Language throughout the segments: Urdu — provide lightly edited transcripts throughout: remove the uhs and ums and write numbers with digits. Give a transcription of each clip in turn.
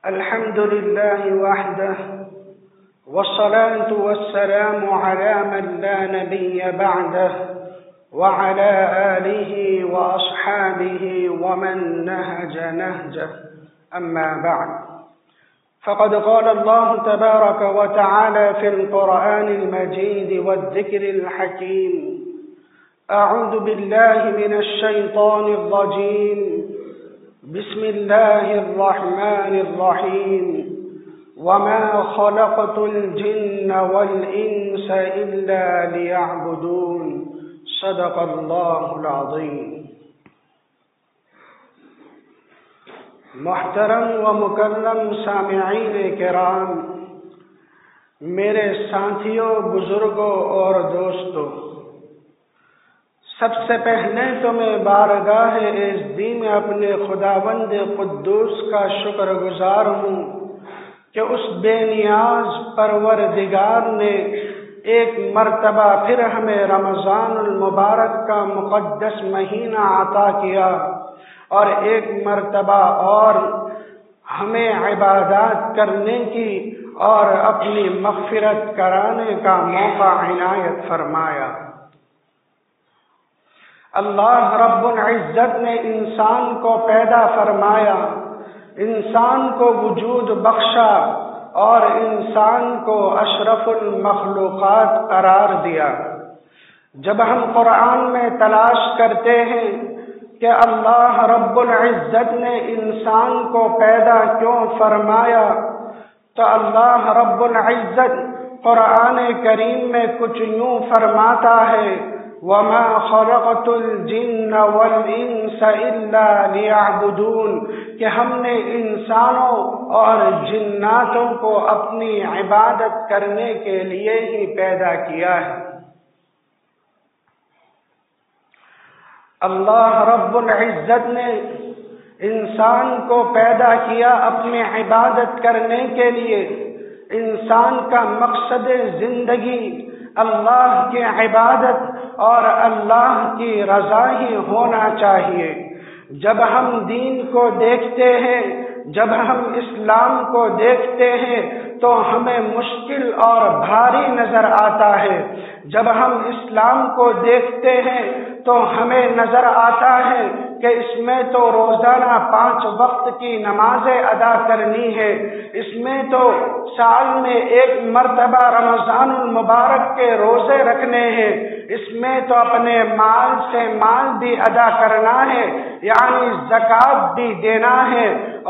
الحمد لله وحده والصلاة والسلام على من لا نبي بعده وعلى آله وأصحابه ومن نهج نهجه أما بعد فقد قال الله تبارك وتعالى في القرآن المجيد والذكر الحكيم أعوذ بالله من الشيطان الرجيم بسم الله الرحمن الرحيم وما خلقت الجن والإنس إلا ليعبدون صدق الله العظيم. محترم و مکرم سامعین کرام، میرے ساتھیوں، بزرگوں اور دوستوں، سب سے پہلے تو میں بارگاہ عزتی میں اپنے خداوند قدوس کا شکر گزار ہوں کہ اس بے نیاز پروردگار نے ایک مرتبہ پھر ہمیں رمضان المبارک کا مقدس مہینہ عطا کیا اور ایک مرتبہ اور ہمیں عبادات کرنے کی اور اپنی مغفرت کرانے کا موقع عنایت فرمایا۔ اللہ رب العزت نے انسان کو پیدا فرمایا، انسان کو وجود بخشا اور انسان کو اشرف المخلوقات قرار دیا۔ جب ہم قرآن میں تلاش کرتے ہیں کہ اللہ رب العزت نے انسان کو پیدا کیوں فرمایا، تو اللہ رب العزت قرآن کریم میں کچھ یوں فرماتا ہے: وَمَا خَلَقْتُ الْجِنَّ وَالْإِنسَ إِلَّا لِيَعْبُدُونَ، کہ ہم نے انسانوں اور جناتوں کو اپنی عبادت کرنے کے لیے ہی پیدا کیا ہے۔ اللہ رب العزت نے انسان کو پیدا کیا اپنی عبادت کرنے کے لیے۔ انسان کا مقصد زندگی اللہ کی عبادت اور اللہ کی رضا ہی ہونا چاہیے۔ جب ہم دین کو دیکھتے ہیں، جب ہم اسلام کو دیکھتے ہیں تو ہمیں مشکل اور بھاری نظر آتا ہے۔ جب ہم اسلام کو دیکھتے ہیں تو ہمیں نظر آتا ہے کہ اس میں تو روزانہ 5 وقت کی نمازیں ادا کرنی ہے، اس میں تو سال میں 1 مرتبہ رمضان المبارک کے روزے رکھنے ہیں، اس میں تو اپنے مال سے مال بھی ادا کرنا ہے، یعنی زکوٰۃ بھی دینا ہے،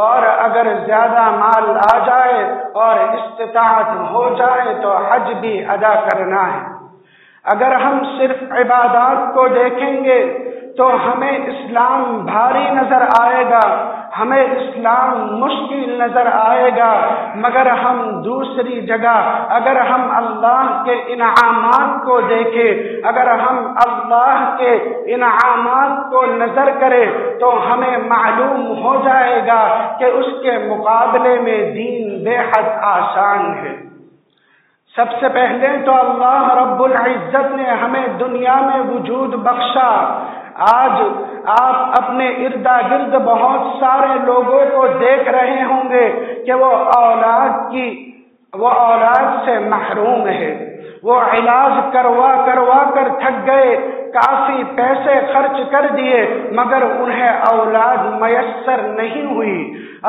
اور اگر زیادہ مال آ جائے اور استطاعت ہو جائے تو حج بھی ادا کرنا ہے۔ اگر ہم صرف عبادات کو دیکھیں گے تو ہمیں اسلام بھاری نظر آئے گا، ہمیں اسلام مشکل نظر آئے گا، مگر ہم دوسری جگہ اگر ہم اللہ کے انعامات کو دیکھیں، اگر ہم اللہ کے انعامات کو نظر کریں تو ہمیں معلوم ہو جائے گا کہ اس کے مقابلے میں دین بے حد آسان ہے۔ سب سے پہلے تو اللہ رب العزت نے ہمیں دنیا میں وجود بخشا۔ آج آپ اپنے ارد گرد بہت سارے لوگوں کو دیکھ رہے ہوں گے کہ وہ اولاد سے محروم ہے، وہ علاج کروا کر تھک گئے، کافی پیسے خرچ کر دیے مگر انہیں اولاد میسر نہیں ہوئی۔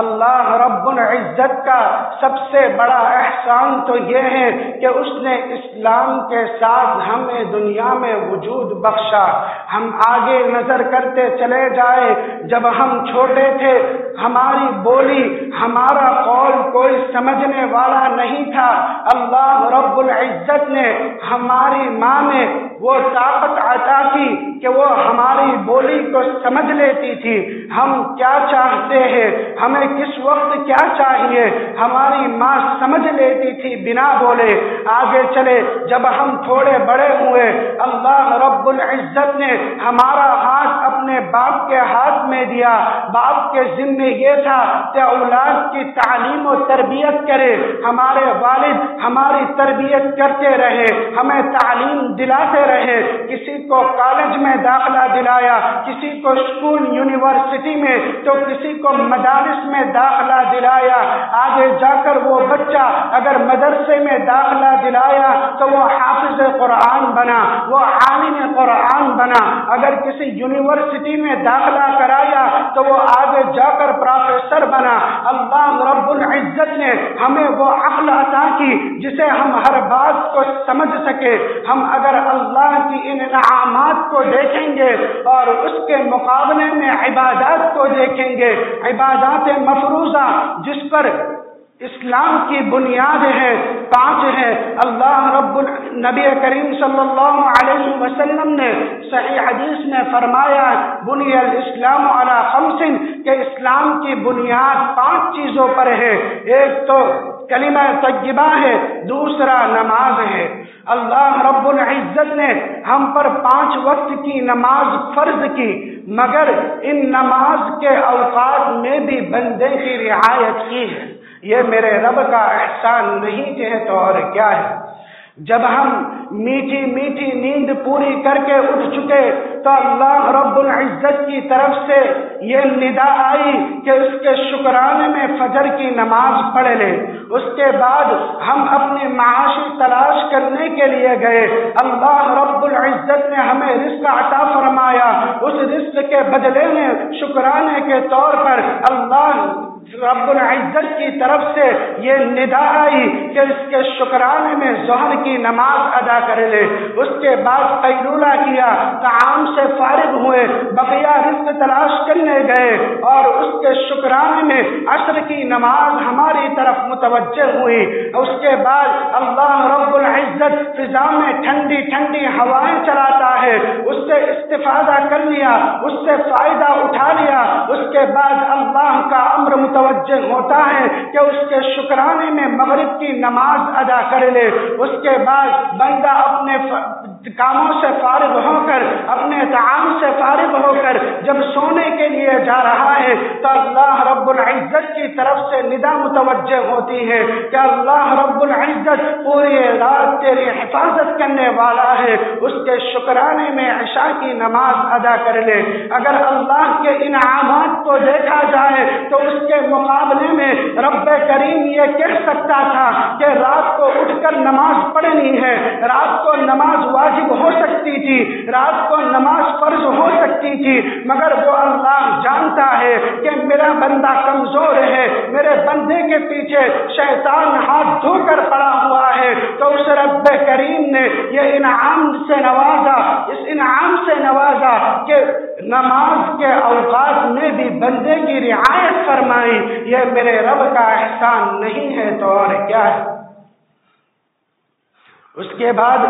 اللہ رب العزت کا سب سے بڑا احسان تو یہ ہے کہ اس نے اسلام کے ساتھ ہمیں دنیا میں وجود بخشا۔ ہم آگے نظر کرتے چلے جائے، جب ہم چھوٹے تھے ہماری بولی، ہمارا قول کوئی سمجھنے والا نہیں تھا، اللہ رب العزت نے ہماری ماں میں وہ طاقت عطا کی کہ وہ ہماری بولی کو سمجھ لیتی تھی، ہم کیا چاہتے ہیں، ہمیں کس وقت کیا چاہیے، ہماری ماں سمجھ لیتی تھی بنا بولے۔ آگے چلے، جب ہم تھوڑے بڑے ہوئے اللہ رب العزت نے ہمارا ہاتھ اپنے باپ کے ہاتھ میں دیا۔ باپ کے ذمے یہ تھا کہ اولاد کی تعلیم و تربیت کرے، ہمارے والد ہماری تربیت کرتے رہے، ہمیں تعلیم دلاتے رہے، کسی کو کالج میں داخلہ دلایا، کسی کو اسکول یونیورسٹی میں، تو کسی کو مدارس میں داخلہ دلایا۔ آگے جا کر وہ بچہ اگر مدرسے میں داخلہ دلایا تو وہ حافظ قرآن بنا، وہ عالم قرآن بنا۔ اگر کسی یونیورسٹی میں داخلہ کرایا تو وہ آگے جا کر پروفیسر بنا۔ اللہ رب العزت نے ہمیں وہ عقل عطا کی جسے ہم ہر بات کو سمجھ سکے۔ ہم اگر اللہ کی ان انعامات کو دیکھیں گے اور اس کے مقابلے میں عبادات کو دیکھیں گے، عبادات مفروضہ جس پر اسلام کی بنیاد ہے 5 ہے۔ اللہ رب نبی کریم صلی اللہ علیہ وسلم نے صحیح حدیث میں فرمایا بنی الاسلام علی 5 کہ اسلام کی بنیاد 5 چیزوں پر ہے۔ ایک تو کلمہ طیبہ ہے، دوسرا نماز ہے۔ اللہ رب العزت نے ہم پر 5 وقت کی نماز فرض کی، مگر ان نماز کے اوقات میں بھی بندے کی رعایت کی ہے۔ یہ میرے رب کا احسان نہیں کہ تو اور کیا ہے۔ جب ہم میٹھی میٹھی نیند پوری کر کے اٹھ چکے تو اللہ رب العزت کی طرف سے یہ ندا آئی کہ اس کے شکرانے میں فجر کی نماز پڑھ لیں۔ اس کے بعد ہم اپنی معاشی تلاش کرنے کے لیے گئے، اللہ رب العزت نے ہمیں رزق عطا فرمایا، اس رزق کے بدلے میں شکرانے کے طور پر اللہ رب العزت کی طرف سے یہ ندا آئی کہ اس کے شکرانے میں ظہر کی نماز ادا کر لے۔ اس کے بعد قیلولہ کیا، طعام سے فارغ ہوئے، بقیہ رزق تلاش کرنے گئے اور اس کے شکرانے میں عصر کی نماز ہماری طرف متوجہ ہوئی۔ اس کے بعد اللہ رب العزت فضا میں ٹھنڈی ٹھنڈی ہوائیں چلاتا ہے، اس سے استفادہ کر لیا، اس سے فائدہ اٹھا لیا۔ اس کے بعد اللہ کا امر متوجہ ہوتا ہے کہ اس کے شکرانے میں مغرب کی نماز ادا کر لے۔ اس کے بعد بندہ اپنے کاموں سے فارغ ہو کر، اپنے طعام سے فارغ ہو کر جب سونے کے لیے جا رہا ہے تو اللہ رب العزت کی طرف سے ندا متوجہ ہوتی ہے کہ اللہ رب العزت پوری رات تیری حفاظت کرنے والا ہے، اس کے شکرانے میں عشاء کی نماز ادا کر لے۔ اگر اللہ کے انعامات کو دیکھا جائے تو اس کے مقابلے میں رب کریم یہ کہہ سکتا تھا کہ رات کو اٹھ کر نماز پڑھنی ہے، رات کو نماز واجب ہو سکتی تھی، رات کو نماز فرض ہو سکتی تھی، مگر وہ اللہ جانتا ہے کہ میرا بندہ کمزور ہے، میرے بندے کے پیچھے شیطان ہاتھ دھو کر پڑا ہوا ہے، تو اس رب کریم نے یہ انعام سے نوازا، اس انعام سے نوازا کہ نماز کے اوقات میں بھی بندے کی رعایت فرمائی۔ یہ میرے رب کا احسان نہیں ہے تو اور کیا ہے۔ اس کے بعد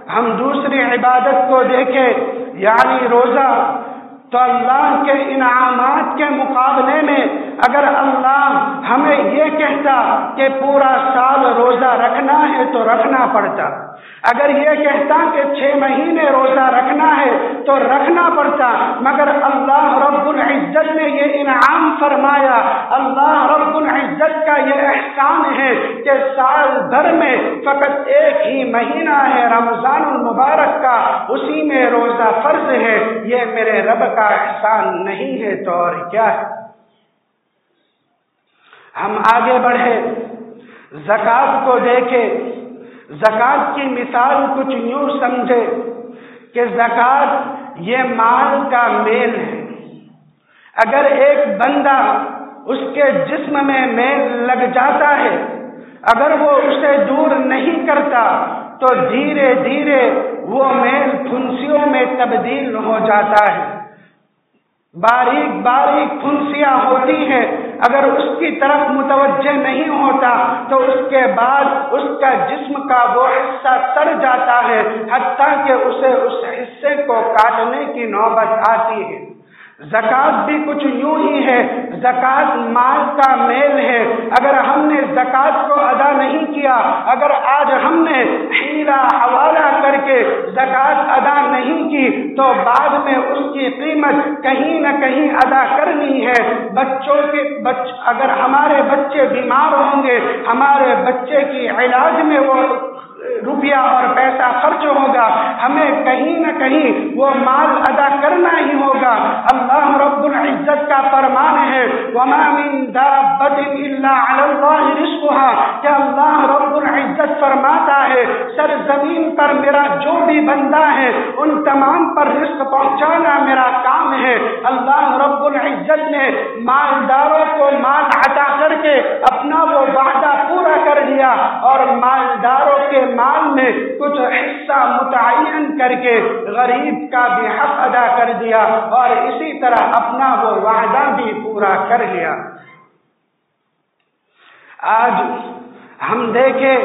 ہم دوسری عبادت کو دیکھیں یعنی روزہ، تو اللہ کے انعامات کے مقابلے میں اگر اللہ ہمیں یہ کہتا کہ پورا سال روزہ رکھنا ہے تو رکھنا پڑتا، اگر یہ کہتا کہ 6 مہینے روزہ رکھنا ہے تو رکھنا پڑتا، مگر اللہ رب العزت نے یہ انعام فرمایا، اللہ رب العزت کا یہ احسان ہے کہ سال بھر میں فقط ایک ہی مہینہ ہے رمضان المبارک کا، اسی میں روزہ فرض ہے۔ یہ میرے رب کا احسان نہیں ہے تو اور کیا ہے۔ ہم آگے بڑھے، زکوٰۃ کو دیکھے۔ زکوٰۃ کی مثال کچھ یوں سمجھے کہ زکوٰۃ یہ مال کا میل ہے۔ اگر ایک بندہ اس کے جسم میں میل لگ جاتا ہے، اگر وہ اسے دور نہیں کرتا تو دھیرے دھیرے وہ میل پھنسیوں میں تبدیل ہو جاتا ہے، باریک باریک پھنسیاں ہوتی ہیں، اگر اس کی طرف متوجہ نہیں ہوتا تو اس کے بعد اس کا جسم کا وہ حصہ سڑ جاتا ہے، حتیٰ کہ اسے اس حصے کو کاٹنے کی نوبت آتی ہے۔ زکوٰۃ بھی کچھ یوں ہی ہے، زکوٰۃ مال کا میل ہے۔ اگر ہم نے زکوٰۃ کو ادا نہیں کیا، اگر آج ہم نے ہیرا حوالہ کر کے زکوٰۃ ادا نہیں کی تو بعد میں اس کی قیمت کہیں نہ کہیں ادا کرنی ہے۔ اگر ہمارے بچے بیمار ہوں گے، ہمارے بچے کی علاج میں وہ روپیہ اور پیسہ خرچ ہوگا، ہمیں کہیں نہ کہیں وہ مال ادا کرنا ہی ہوگا۔ اللہ رب العزت کا فرمان ہے وَمَا مِن دَابَّةٍ إِلَّا عَلَى اللَّهِ رِزْقُهَا، کہ اللہ رب العزت فرماتا ہے سرزمین پر میرا جو بھی بندہ ہے ان تمام پر رزق پہنچانا میرا کام ہے۔ اللہ رب العزت نے مالداروں کو مال عطا کر کے اپنا وہ وعدہ پورا کر دیا اور مالداروں کے مال میں کچھ حصہ متعین کر کے غریب کا بھی حق ادا کر دیا اور اسی طرح اپنا وہ وعدہ بھی پورا کر لیا۔ آج ہم دیکھیں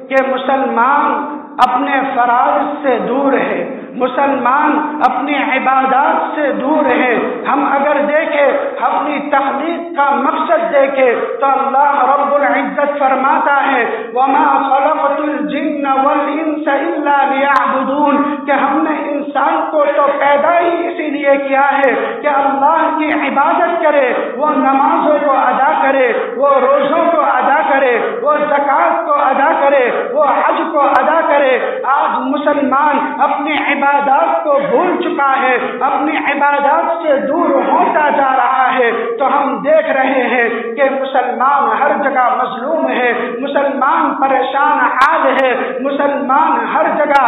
کہ مسلمان اپنے فرائض سے دور ہے، مسلمان اپنی عبادات سے دور ہے۔ ہم اگر دیکھیں اپنی تخلیق کا مقصد دیکھیں تو اللہ رب العزت فرماتا ہے وَمَا خَلَقْتُ الْجِنَّ وَالْإِنسَ إِلَّا لِيَعْبُدُونَ، کہ ہم نے انسان کو تو پیدا ہی اسی لیے کیا ہے کہ اللہ کی عبادت کرے، وہ نمازوں کو ادا کرے، وہ روزوں کو ادا کرے، وہ زکوٰۃ کو ادا کرے، وہ حج کو ادا کرے۔ آج مسلمان اپنی عبادات کو بھول چکا ہے، اپنی عبادات سے دور ہوتا جا رہا ہے، تو ہم دیکھ رہے ہیں کہ مسلمان ہر جگہ مظلوم ہے، مسلمان پریشان حال ہے، مسلمان ہر جگہ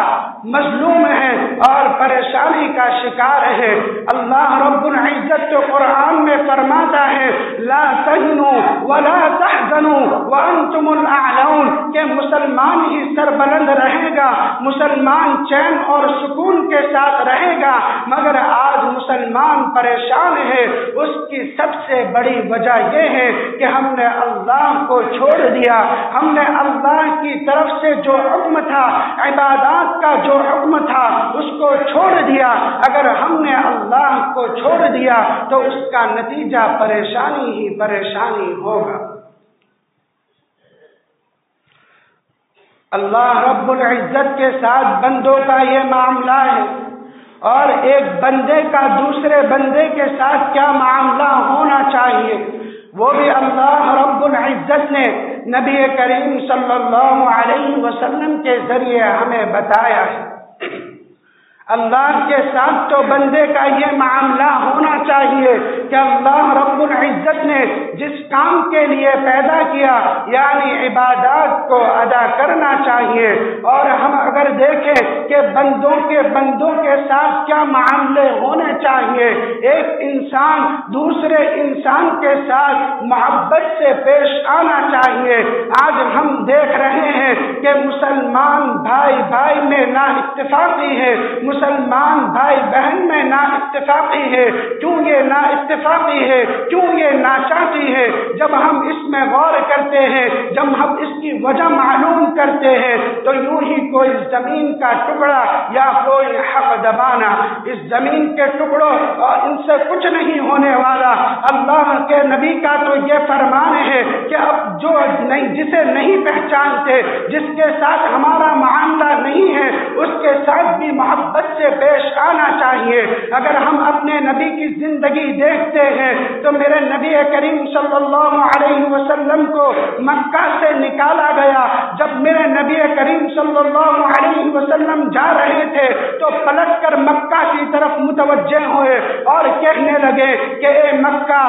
مظلوم ہے اور پریشانی کا شکار ہے۔ اللہ رب العزت تو قرآن میں فرماتا ہے لا تہنوا ولا تحزنوا وانتم الاعلون، کہ مسلمان ہی سربلند رہے گا، مسلمان چین اور سکون کے ساتھ رہے گا، مگر آج مسلمان پریشان ہے۔ اس کی سب سے بڑی وجہ یہ ہے کہ ہم نے اللہ کو چھوڑ دیا، ہم نے اللہ کی طرف سے جو حکم تھا، عبادات کا جو حکم تھا، اس کو چھوڑ دیا۔ اگر ہم نے اللہ کو چھوڑ دیا تو اس کا نتیجہ پریشانی ہی پریشانی ہوگا۔ اللہ رب العزت کے ساتھ بندوں کا یہ معاملہ ہے، اور ایک بندے کا دوسرے بندے کے ساتھ کیا معاملہ ہونا چاہیے وہ بھی اللہ رب العزت نے نبی کریم صلی اللہ علیہ وسلم کے ذریعے ہمیں بتایا ہے۔ اللہ کے ساتھ تو بندے کا یہ معاملہ ہونا چاہیے کہ اللہ رب العزت نے جس کام کے لیے پیدا کیا یعنی عبادات کو ادا کرنا چاہیے، اور ہم اگر دیکھیں کہ بندوں کے ساتھ کیا معاملے ہونے چاہیے، ایک انسان دوسرے انسان کے ساتھ محبت سے پیش آنا چاہیے۔ آج ہم دیکھ رہے ہیں کہ مسلمان بھائی بھائی میں نا اتفاقی ہے، مسلمان بھائی بہن میں نا اتفاقی ہے۔ کیوں یہ نا اتفاقی ہے، کیوں یہ ناچاقی ہے؟ جب ہم اس میں غور کرتے ہیں، جب ہم اس کی وجہ معلوم کرتے ہیں تو یوں ہی کوئی زمین کا ٹکڑا یا کوئی حق دبانا، اس زمین کے ٹکڑوں اور ان سے کچھ نہیں ہونے والا۔ اللہ کے نبی کا تو یہ فرمان ہے کہ اب جو جسے نہیں پہچانتے، جس کے ساتھ ہمارا معاملہ نہیں ہے، اس کے ساتھ بھی محبت سے پیش آنا چاہیے۔ اگر ہم اپنے نبی کی زندگی دیکھتے ہیں تو میرے نبی کریم صلی اللہ علیہ وسلم کو مکہ سے نکالا گیا۔ جب میرے نبی کریم صلی اللہ علیہ وسلم جا رہے تھے تو پلٹ کر مکہ کی طرف متوجہ ہوئے اور کہنے لگے کہ اے مکہ،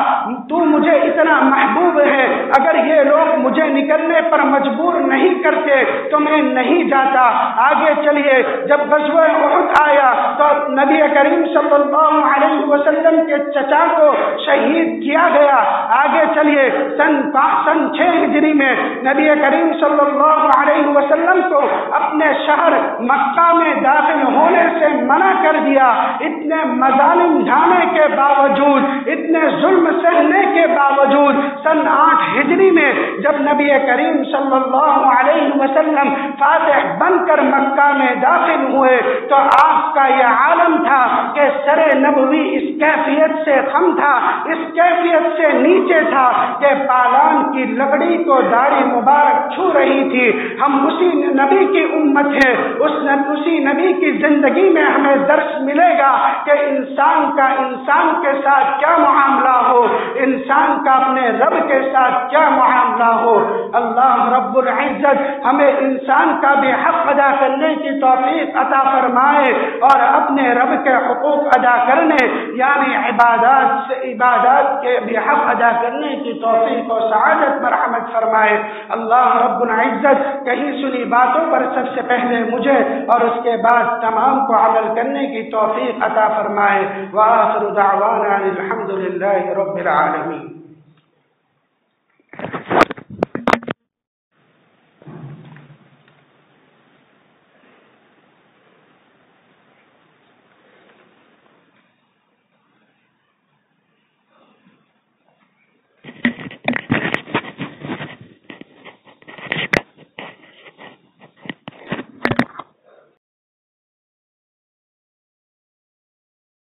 تو مجھے اتنا محبوب ہے، اگر یہ لوگ مجھے نکلنے پر مجبور نہیں کرتے تو میں نہیں جاتا۔ آگے چلیے، جب غزوہ احد آیا تو نبی کریم صلی اللہ علیہ وسلم کے چچا کو شہید کیا گیا۔ آگے چلیے، سن 6 ہجری میں نبی کریم صلی اللہ علیہ وسلم کو اپنے شہر مکہ میں داخل ہونے سے منع کر دیا۔ اتنے مظالم ڈھانے کے باوجود، اتنے ظلم سہنے کے باوجود سن 8 ہجری میں جب نبی کریم صلی اللہ علیہ وسلم فاتح بن کر مکہ میں داخل ہوئے تو آپ کا یہ عالم تھا کہ سر نبوی اس کیفیت سے خم تھا، اس کیفیت سے نیچے تھا کہ پالان کی لکڑی کو داڑھی مبارک چھو رہی تھی۔ ہم اسی نبی کی امت ہیں، اسی نبی کی زندگی میں ہمیں درس ملے گا کہ انسان کا انسان کے ساتھ کیا معاملہ ہو، انسان کا اپنے رب کے ساتھ کیا معاملہ رہا ہو۔ اللہ رب العزت ہمیں انسان کا بھی حق ادا کرنے کی توفیق عطا فرمائے اور اپنے رب کے حقوق ادا کرنے یعنی عبادات کے بھی حق ادا کرنے کی توفیق و سعادت مرحمت فرمائے۔ اللہ رب العزت کہیں سنی باتوں پر سب سے پہلے مجھے اور اس کے بعد تمام کو عمل کرنے کی توفیق عطا فرمائے۔ وآخر دعوانا الحمد للہ رب العالمین۔